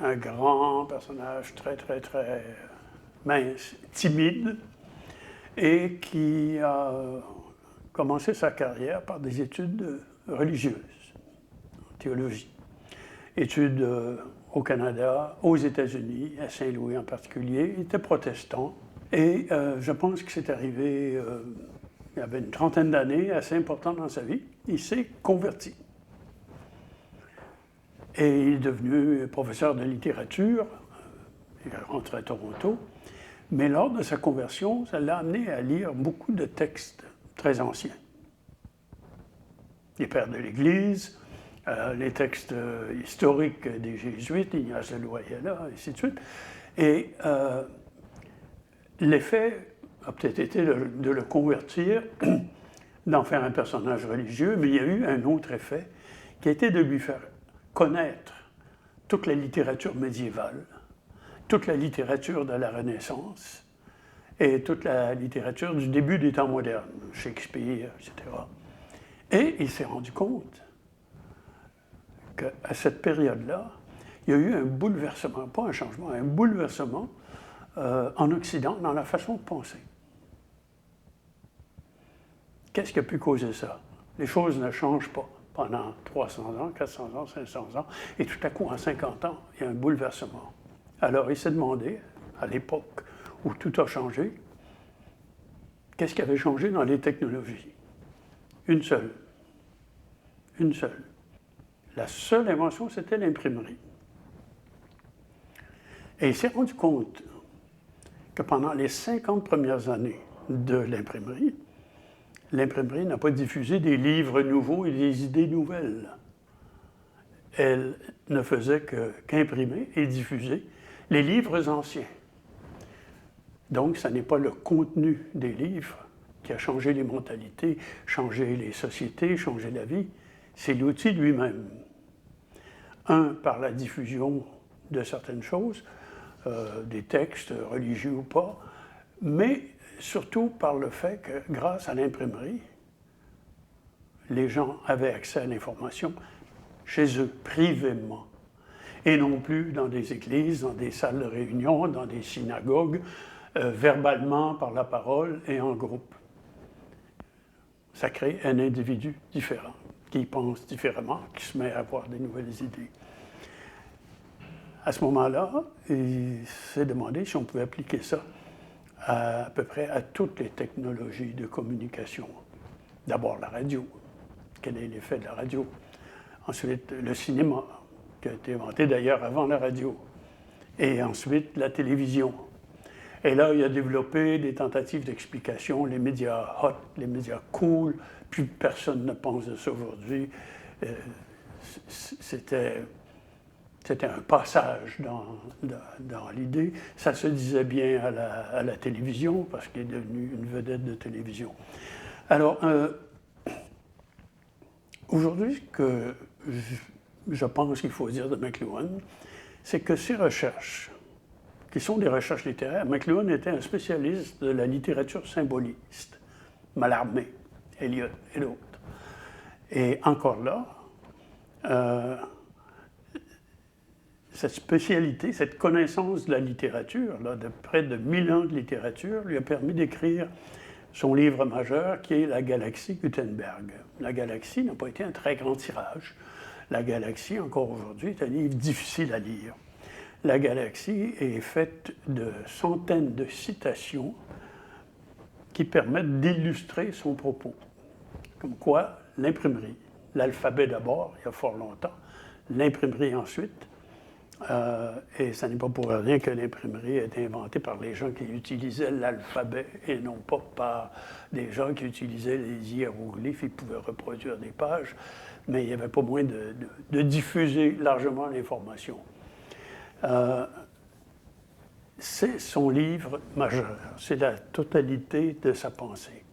un grand personnage très, très, très mince, timide, et qui a commencé sa carrière par des études religieuses, en théologie. Études au Canada, aux États-Unis, à Saint-Louis en particulier. Il était protestant. Et je pense que c'est arrivé, il y avait une trentaine d'années, assez important dans sa vie. Il s'est converti. Et il est devenu professeur de littérature. Il est rentré à Toronto. Mais lors de sa conversion, ça l'a amené à lire beaucoup de textes très anciens. Les pères de l'Église, les textes historiques des Jésuites, Ignace de Loyola, et ainsi de suite. Et l'effet a peut-être été de le convertir, d'en faire un personnage religieux, mais il y a eu un autre effet qui a été de lui faire connaître toute la littérature médiévale, toute la littérature de la Renaissance et toute la littérature du début des temps modernes, Shakespeare, etc. Et il s'est rendu compte qu'à cette période-là, il y a eu un bouleversement, pas un changement, un bouleversement en Occident dans la façon de penser. Qu'est-ce qui a pu causer ça? Les choses ne changent pas pendant 300 ans, 400 ans, 500 ans, et tout à coup, en 50 ans, il y a un bouleversement. Alors, il s'est demandé, à l'époque où tout a changé, qu'est-ce qui avait changé dans les technologies? Une seule. Une seule. La seule invention, c'était l'imprimerie. Et il s'est rendu compte que pendant les 50 premières années de l'imprimerie n'a pas diffusé des livres nouveaux et des idées nouvelles. Elle ne faisait qu'imprimer et diffuser les livres anciens. Donc, ce n'est pas le contenu des livres qui a changé les mentalités, changé les sociétés, changé la vie, c'est l'outil lui-même. Un, par la diffusion de certaines choses, des textes religieux ou pas, mais surtout par le fait que, grâce à l'imprimerie, les gens avaient accès à l'information chez eux, privément, et non plus dans des églises, dans des salles de réunion, dans des synagogues, verbalement, par la parole et en groupe. Ça crée un individu différent, qui pense différemment, qui se met à avoir des nouvelles idées. À ce moment-là, il s'est demandé si on pouvait appliquer ça à peu près à toutes les technologies de communication. D'abord la radio. Quel est l'effet de la radio? Ensuite, le cinéma, qui a été inventé d'ailleurs avant la radio. Et ensuite, la télévision. Et là, il a développé des tentatives d'explication, les médias hot, les médias cool, plus personne ne pense de ça aujourd'hui. C'était un passage dans l'idée. Ça se disait bien à la télévision, parce qu'il est devenu une vedette de télévision. Alors, aujourd'hui, ce que je pense qu'il faut dire de McLuhan, c'est que ses recherches, qui sont des recherches littéraires, McLuhan était un spécialiste de la littérature symboliste, Mallarmé, Eliot et d'autres. Et encore là, cette spécialité, cette connaissance de la littérature, là, de près de 1000 ans de littérature, lui a permis d'écrire son livre majeur qui est La Galaxie Gutenberg. La Galaxie n'a pas été un très grand tirage. La Galaxie, encore aujourd'hui, est un livre difficile à lire. La Galaxie est faite de centaines de citations qui permettent d'illustrer son propos. Comme quoi, l'imprimerie, l'alphabet d'abord, il y a fort longtemps, l'imprimerie ensuite, et ce n'est pas pour rien que l'imprimerie a été inventée par les gens qui utilisaient l'alphabet et non pas par des gens qui utilisaient les hiéroglyphes. Ils pouvaient reproduire des pages, mais il n'y avait pas moyen de diffuser largement l'information. C'est son livre majeur, c'est la totalité de sa pensée.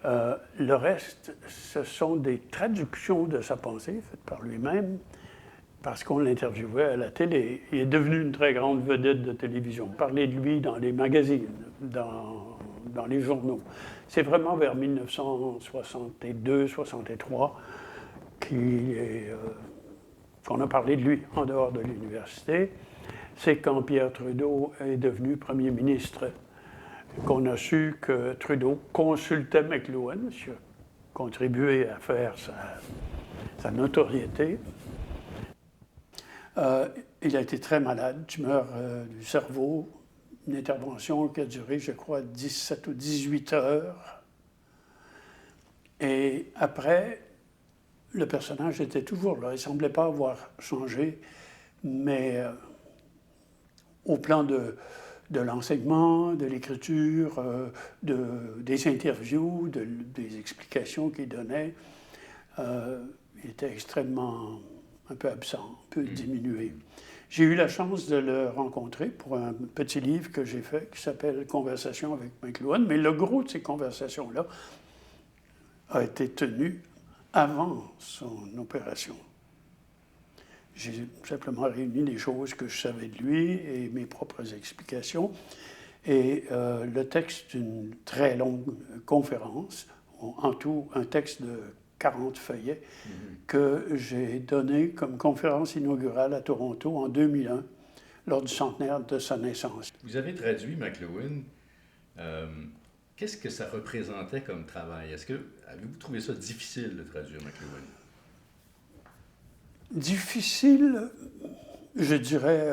Le reste, ce sont des traductions de sa pensée faites par lui-même, parce qu'on l'interviewait à la télé. Il est devenu une très grande vedette de télévision. Parler de lui dans les magazines, dans les journaux. C'est vraiment vers 1962-63 qu'il est qu'on a parlé de lui en dehors de l'université, c'est quand Pierre Trudeau est devenu premier ministre qu'on a su que Trudeau consultait McLuhan, ce qui a contribué à faire sa notoriété. Il a été très malade, tumeur du cerveau, une intervention qui a duré, je crois, 17 ou 18 heures. Et après, le personnage était toujours là. Il ne semblait pas avoir changé, mais au plan de l'enseignement, de l'écriture, des interviews, des explications qu'il donnait, il était extrêmement un peu absent, un peu diminué. J'ai eu la chance de le rencontrer pour un petit livre que j'ai fait qui s'appelle « Conversation avec McLuhan », mais le gros de ces conversations-là a été tenu avant son opération. J'ai simplement réuni les choses que je savais de lui et mes propres explications. Et le texte d'une très longue conférence, en tout un texte de 40 feuillets, que j'ai donné comme conférence inaugurale à Toronto en 2001, lors du centenaire de sa naissance. Vous avez traduit McLuhan. Qu'est-ce que ça représentait comme travail? Avez-vous trouvé ça difficile de traduire McLuhan? Difficile, je dirais,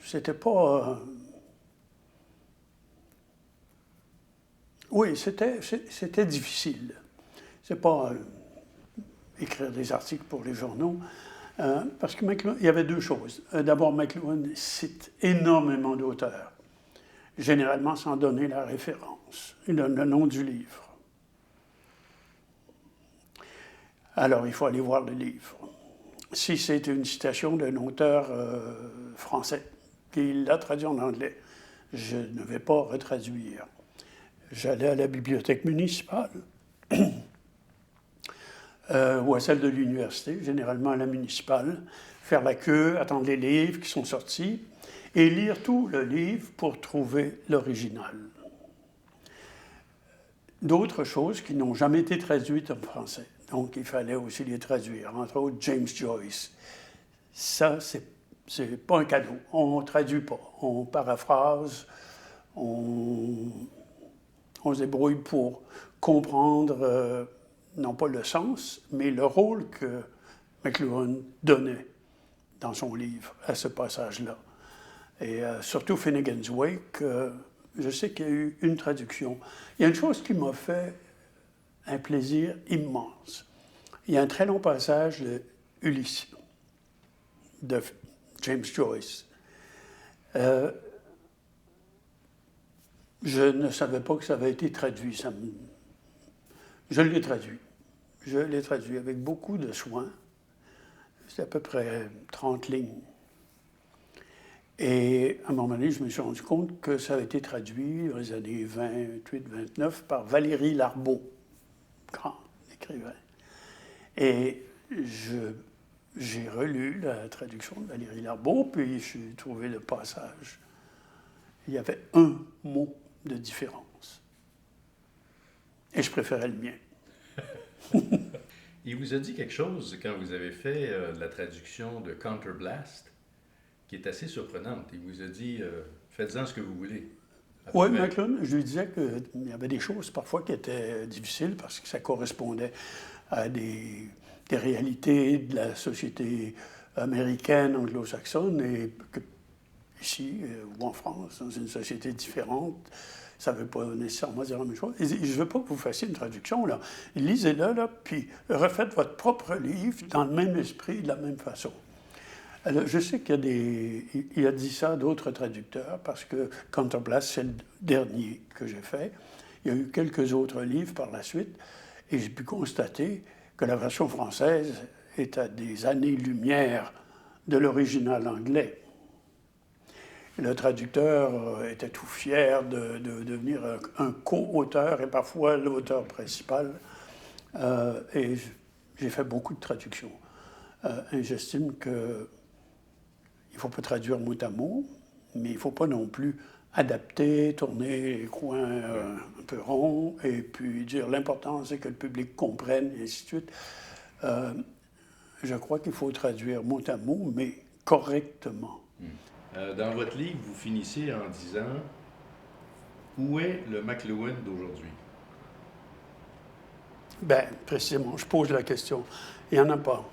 c'était pas... oui, c'était difficile. C'est pas écrire des articles pour les journaux, parce que McLuhan, il y avait deux choses. D'abord, McLuhan cite énormément d'auteurs, généralement sans donner la référence. Il donne le nom du livre. Alors, il faut aller voir le livre. Si c'est une citation d'un auteur français, qui l'a traduit en anglais, je ne vais pas retraduire. J'allais à la bibliothèque municipale, ou à celle de l'université, généralement à la municipale, faire la queue, attendre les livres qui sont sortis, et lire tout le livre pour trouver l'original. D'autres choses qui n'ont jamais été traduites en français. Donc, il fallait aussi les traduire. Entre autres, James Joyce. Ça, c'est pas un cadeau. On ne traduit pas. On paraphrase, on se débrouille pour comprendre, non pas le sens, mais le rôle que McLuhan donnait dans son livre à ce passage-là. Et surtout Finnegan's Wake, je sais qu'il y a eu une traduction. Il y a une chose qui m'a fait un plaisir immense. Il y a un très long passage de Ulysse, de James Joyce. Je ne savais pas que ça avait été traduit. Je l'ai traduit. Je l'ai traduit avec beaucoup de soin. C'est à peu près 30 lignes. Et à un moment donné, je me suis rendu compte que ça avait été traduit dans les années 28-29 par Valérie Larbaud, grand écrivain. Et j'ai relu la traduction de Valérie Larbaud, puis j'ai trouvé le passage. Il y avait un mot de différence. Et je préférais le mien. Il vous a dit quelque chose quand vous avez fait la traduction de Counterblast, qui est assez surprenante. Il vous a dit faites-en ce que vous voulez. Oui, McLuhan, je lui disais qu'il y avait des choses parfois qui étaient difficiles parce que ça correspondait à des réalités de la société américaine, anglo-saxonne, et que ici, ou en France, dans une société différente, ça ne veut pas nécessairement dire la même chose. Et je ne veux pas que vous fassiez une traduction, là. Lisez-le, là, puis refaites votre propre livre dans le même esprit, de la même façon. Alors, je sais qu'il a dit ça à d'autres traducteurs, parce que Counterblast, c'est le dernier que j'ai fait. Il y a eu quelques autres livres par la suite, et j'ai pu constater que la version française est à des années-lumière de l'original anglais. Le traducteur était tout fier de devenir un co-auteur et parfois l'auteur principal. Et j'ai fait beaucoup de traductions. Et j'estime qu'il ne faut pas traduire mot à mot, mais il ne faut pas non plus adapter, tourner les coins un peu ronds, et puis dire l'important c'est que le public comprenne, et ainsi de suite. Je crois qu'il faut traduire mot à mot, mais correctement. Dans votre livre, vous finissez en disant « Où est le McLuhan d'aujourd'hui? » Bien, précisément, je pose la question. Il n'y en a pas.